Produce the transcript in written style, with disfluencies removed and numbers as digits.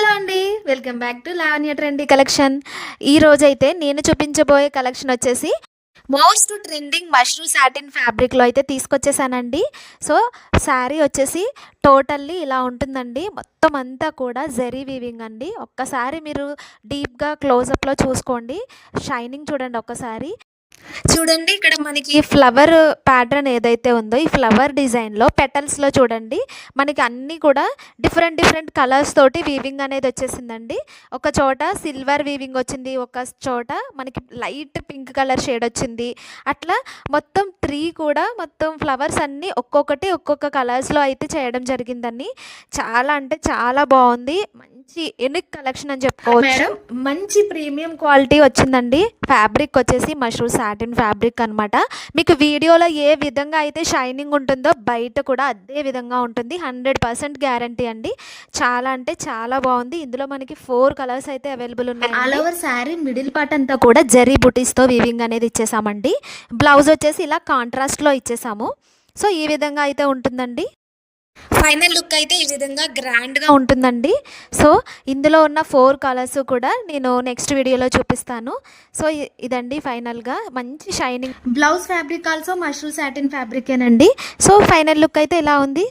Hello అండి. Welcome back to Lavanya trendy collection. ఈరోజైతే నేను చూపించబోయే కలెక్షన్ వచ్చేసి మోస్ట్ ట్రెండింగ్ మష్రూ సాటిన్ ఫ్యాబ్రిక్లో అయితే తీసుకొచ్చేసానండి. సో శారీ వచ్చేసి టోటల్లీ ఇలా ఉంటుందండి. మొత్తం అంతా కూడా జరీ వీవింగ్ అండి. ఒక్కసారి మీరు డీప్గా క్లోజప్లో చూసుకోండి. షైనింగ్ చూడండి ఒక్కసారి. చూడండి ఇక్కడ మనకి ఫ్లవర్ ప్యాటర్న్ ఏదైతే ఉందో ఈ ఫ్లవర్ డిజైన్లో పెటల్స్లో చూడండి మనకి అన్నీ కూడా డిఫరెంట్ డిఫరెంట్ కలర్స్ తోటి వీవింగ్ అనేది వచ్చేసిందండి. ఒక చోట సిల్వర్ వీవింగ్ వచ్చింది, ఒక చోట మనకి లైట్ పింక్ కలర్ షేడ్ వచ్చింది. అట్లా మొత్తం కూడా మొత్తం ఫ్లవర్స్ అన్నీ ఒక్కొక్కటి ఒక్కొక్క కలర్స్లో అయితే చేయడం జరిగిందండి. చాలా అంటే చాలా బాగుంది. మంచి యూనిక్ కలెక్షన్ అని చెప్పుకోవచ్చు. మంచి ప్రీమియం క్వాలిటీ వచ్చిందండి. ఫ్యాబ్రిక్ వచ్చేసి మష్రూ సాటిన్ ఫ్యాబ్రిక్ అనమాట. మీకు వీడియోలో ఏ విధంగా అయితే షైనింగ్ ఉంటుందో బయట కూడా అదే విధంగా ఉంటుంది. 100% గ్యారంటీ అండి. చాలా అంటే చాలా బాగుంది. ఇందులో మనకి 4 కలర్స్ అయితే అవైలబుల్ ఉన్నాయి. All over sari middle part అంతా కూడా జరీ బుటీస్తో వీవింగ్ అనేది ఇచ్చేసామండి. బ్లౌజ్ వచ్చేసి ఇలా కాంట్రాస్ట్లో ఇచ్చేసాము. సో ఈ విధంగా అయితే ఉంటుందండి. ఫైనల్ లుక్ అయితే ఈ విధంగా గ్రాండ్గా ఉంటుందండి. సో ఇందులో ఉన్న 4 కలర్స్ కూడా నేను నెక్స్ట్ వీడియోలో చూపిస్తాను. సో ఇదండి ఫైనల్గా మంచి shining blouse fabric also mashru satin ఫ్యాబ్రికేనండి. సో ఫైనల్ లుక్ అయితే ఇలా ఉంది.